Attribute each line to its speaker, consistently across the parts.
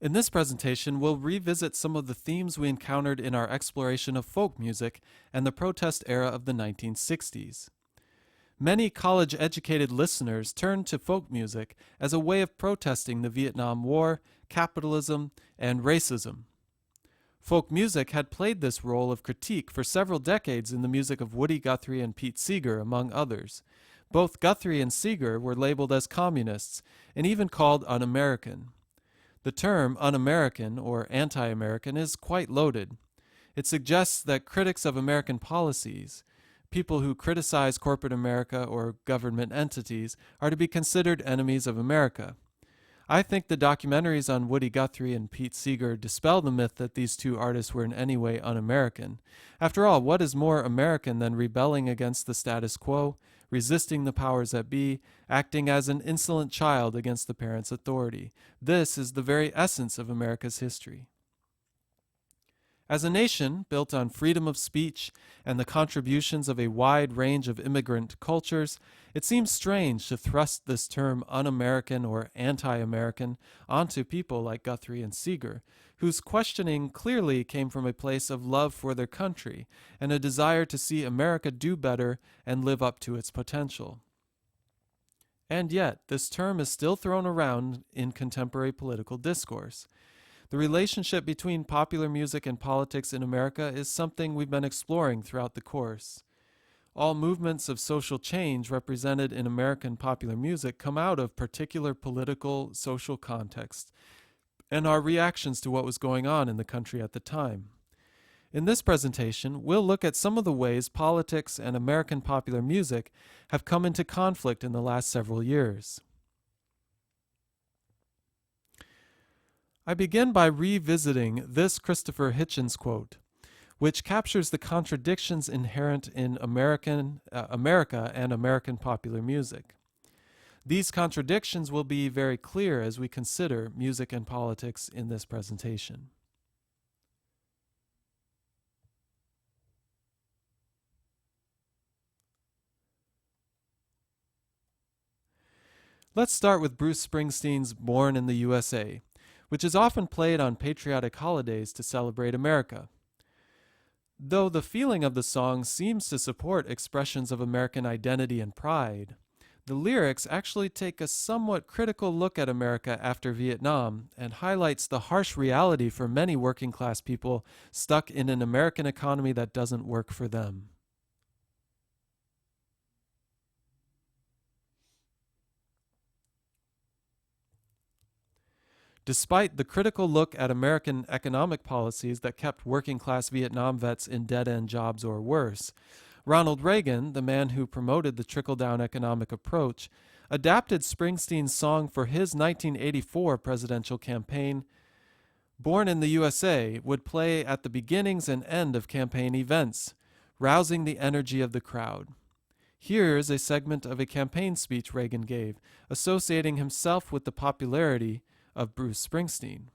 Speaker 1: In this presentation, we'll revisit some of the themes we encountered in our exploration of folk music and the protest era of the 1960s. Many college educated listeners turned to folk music as a way of protesting the Vietnam War, capitalism, and racism. Folk music had played this role of critique for several decades in the music of Woody Guthrie and Pete Seeger, among others. Both Guthrie and Seeger were labeled as communists and even called un-American. The term un-American or anti-American is quite loaded. It suggests that critics of American policies, people who criticize corporate America or government entities, are to be considered enemies of America. I think the documentaries on Woody Guthrie and Pete Seeger dispel the myth that these two artists were in any way un-American. After all, what is more American than rebelling against the status quo, resisting the powers that be, acting as an insolent child against the parents' authority? This is the very essence of America's history. As a nation built on freedom of speech and the contributions of a wide range of immigrant cultures, it seems strange to thrust this term un-American or anti-American onto people like Guthrie and Seeger, whose questioning clearly came from a place of love for their country and a desire to see America do better and live up to its potential. And yet, this term is still thrown around in contemporary political discourse. The relationship between popular music and politics in America is something we've been exploring throughout the course. All movements of social change represented in American popular music come out of particular political, social contexts and are reactions to what was going on in the country at the time. In this presentation, we'll look at some of the ways politics and American popular music have come into conflict in the last several years. I begin by revisiting this Christopher Hitchens quote, which captures the contradictions inherent in America and American popular music. These contradictions will be very clear as we consider music and politics in this presentation. Let's start with Bruce Springsteen's Born in the USA, which is often played on patriotic holidays to celebrate America. Though the feeling of the song seems to support expressions of American identity and pride, the lyrics actually take a somewhat critical look at America after Vietnam and highlights the harsh reality for many working class people stuck in an American economy that doesn't work for them. Despite the critical look at American economic policies that kept working-class Vietnam vets in dead-end jobs or worse, Ronald Reagan, the man who promoted the trickle-down economic approach, adapted Springsteen's song for his 1984 presidential campaign. Born in the USA would play at the beginnings and end of campaign events, rousing the energy of the crowd. Here is a segment of a campaign speech Reagan gave, associating himself with the popularity of Bruce Springsteen.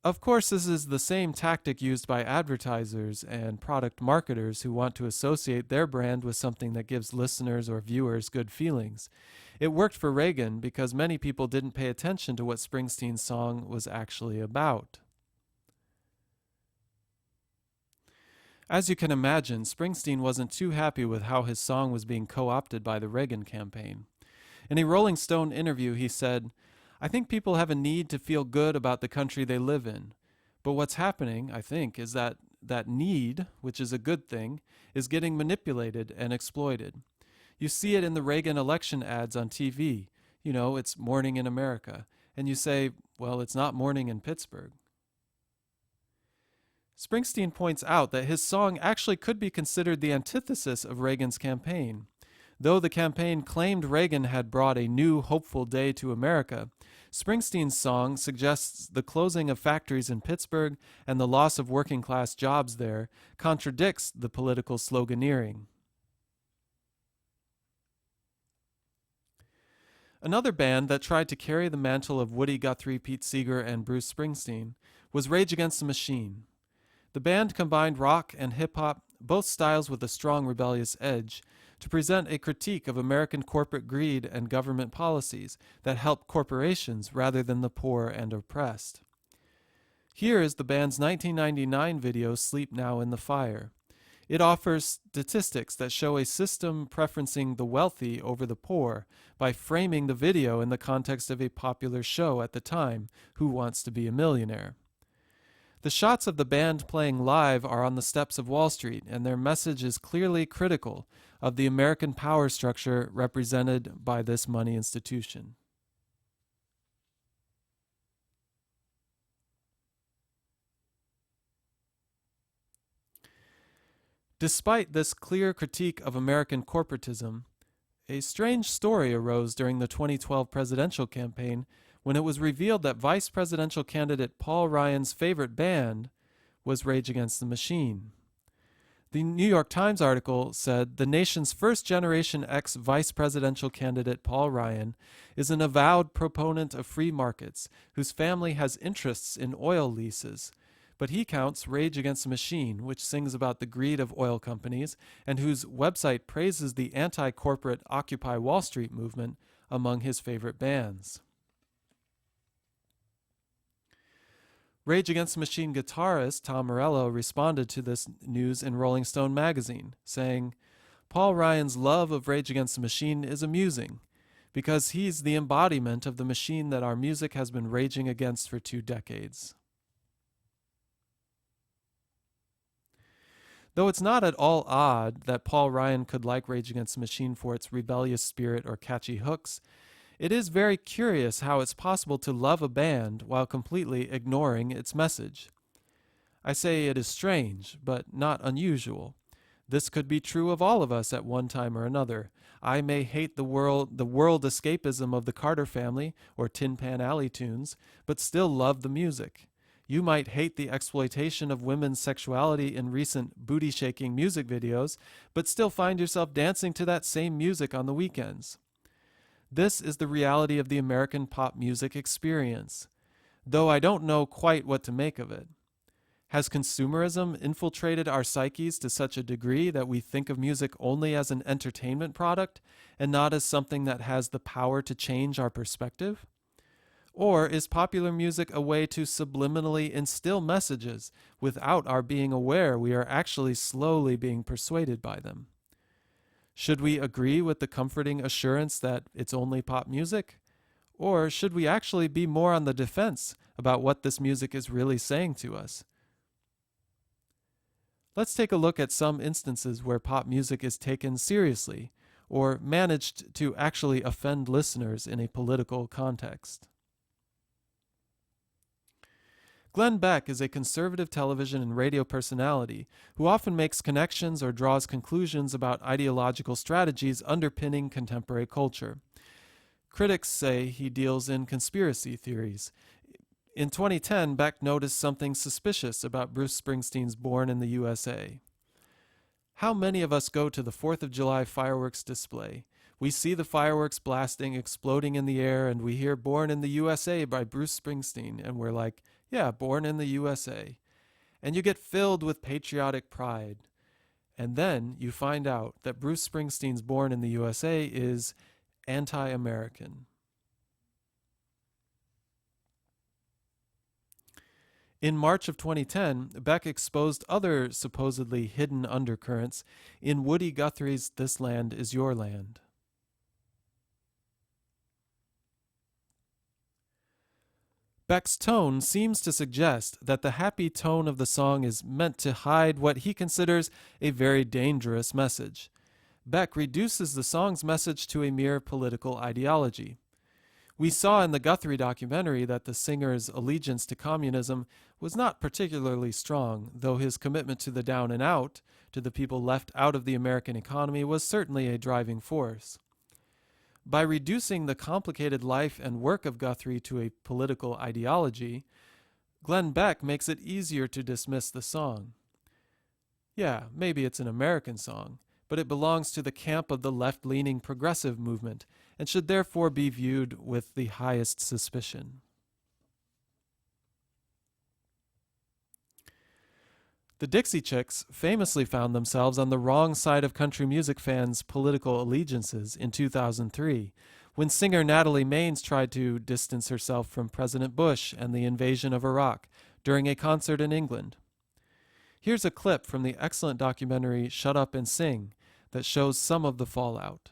Speaker 1: Of course, this is the same tactic used by advertisers and product marketers who want to associate their brand with something that gives listeners or viewers good feelings. It worked for Reagan because many people didn't pay attention to what Springsteen's song was actually about. As you can imagine, Springsteen wasn't too happy with how his song was being co-opted by the Reagan campaign. In a Rolling Stone interview, he said, "I think people have a need to feel good about the country they live in. But what's happening, I think, is that need, which is a good thing, is getting manipulated and exploited. You see it in the Reagan election ads on TV. You know, it's morning in America. And you say, well, it's not morning in Pittsburgh." Springsteen points out that his song actually could be considered the antithesis of Reagan's campaign. Though the campaign claimed Reagan had brought a new, hopeful day to America, Springsteen's song suggests the closing of factories in Pittsburgh and the loss of working-class jobs there contradicts the political sloganeering. Another band that tried to carry the mantle of Woody Guthrie, Pete Seeger, and Bruce Springsteen was Rage Against the Machine. The band combined rock and hip-hop, both styles with a strong rebellious edge, to present a critique of American corporate greed and government policies that help corporations rather than the poor and oppressed. Here is the band's 1999 video, Sleep Now in the Fire. It offers statistics that show a system preferencing the wealthy over the poor by framing the video in the context of a popular show at the time, Who Wants to Be a Millionaire? The shots of the band playing live are on the steps of Wall Street, and their message is clearly critical of the American power structure represented by this money institution. Despite this clear critique of American corporatism, a strange story arose during the 2012 presidential campaign when it was revealed that vice presidential candidate Paul Ryan's favorite band was Rage Against the Machine. The New York Times article said the nation's first-generation ex-vice presidential candidate Paul Ryan is an avowed proponent of free markets whose family has interests in oil leases, but he counts Rage Against the Machine, which sings about the greed of oil companies and whose website praises the anti-corporate Occupy Wall Street movement, among his favorite bands. Rage Against the Machine guitarist Tom Morello responded to this news in Rolling Stone magazine, saying, "Paul Ryan's love of Rage Against the Machine is amusing, because he's the embodiment of the machine that our music has been raging against for 2 decades." Though it's not at all odd that Paul Ryan could like Rage Against the Machine for its rebellious spirit or catchy hooks, it is very curious how it's possible to love a band while completely ignoring its message. I say it is strange, but not unusual. This could be true of all of us at one time or another. I may hate the world escapism of the Carter Family or Tin Pan Alley tunes, but still love the music. You might hate the exploitation of women's sexuality in recent booty-shaking music videos, but still find yourself dancing to that same music on the weekends. This is the reality of the American pop music experience, though I don't know quite what to make of it. Has consumerism infiltrated our psyches to such a degree that we think of music only as an entertainment product and not as something that has the power to change our perspective? Or is popular music a way to subliminally instill messages without our being aware we are actually slowly being persuaded by them? Should we agree with the comforting assurance that it's only pop music? Or should we actually be more on the defense about what this music is really saying to us? Let's take a look at some instances where pop music is taken seriously or managed to actually offend listeners in a political context. Glenn Beck is a conservative television and radio personality who often makes connections or draws conclusions about ideological strategies underpinning contemporary culture. Critics say he deals in conspiracy theories. In 2010, Beck noticed something suspicious about Bruce Springsteen's Born in the USA. How many of us go to the 4th of July fireworks display? We see the fireworks blasting, exploding in the air, and we hear Born in the USA by Bruce Springsteen, and we're like, yeah, Born in the USA. And you get filled with patriotic pride. And then you find out that Bruce Springsteen's Born in the USA is anti-American. In March of 2010, Beck exposed other supposedly hidden undercurrents in Woody Guthrie's This Land Is Your Land. Beck's tone seems to suggest that the happy tone of the song is meant to hide what he considers a very dangerous message. Beck reduces the song's message to a mere political ideology. We saw in the Guthrie documentary that the singer's allegiance to communism was not particularly strong, though his commitment to the down and out, to the people left out of the American economy, was certainly a driving force. By reducing the complicated life and work of Guthrie to a political ideology, Glenn Beck makes it easier to dismiss the song. Yeah, maybe it's an American song, but it belongs to the camp of the left-leaning progressive movement and should therefore be viewed with the highest suspicion. The Dixie Chicks famously found themselves on the wrong side of country music fans' political allegiances in 2003, when singer Natalie Maines tried to distance herself from President Bush and the invasion of Iraq during a concert in England. Here's a clip from the excellent documentary Shut Up and Sing that shows some of the fallout.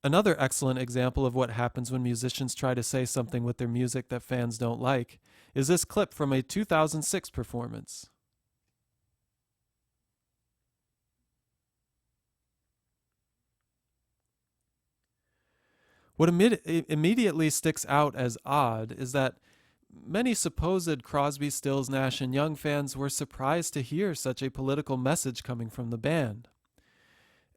Speaker 1: Another excellent example of what happens when musicians try to say something with their music that fans don't like is this clip from a 2006 performance. What immediately sticks out as odd is that many supposed Crosby, Stills, Nash and Young fans were surprised to hear such a political message coming from the band.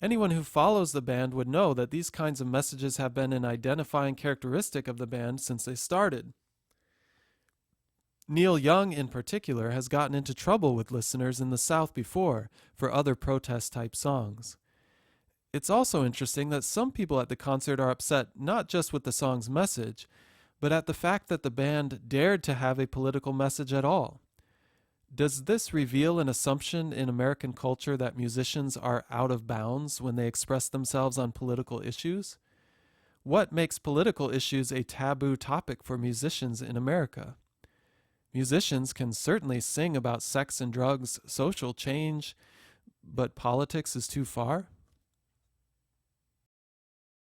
Speaker 1: Anyone who follows the band would know that these kinds of messages have been an identifying characteristic of the band since they started. Neil Young, in particular, has gotten into trouble with listeners in the South before for other protest-type songs. It's also interesting that some people at the concert are upset not just with the song's message, but at the fact that the band dared to have a political message at all. Does this reveal an assumption in American culture that musicians are out of bounds when they express themselves on political issues? What makes political issues a taboo topic for musicians in America? Musicians can certainly sing about sex and drugs, social change, but politics is too far?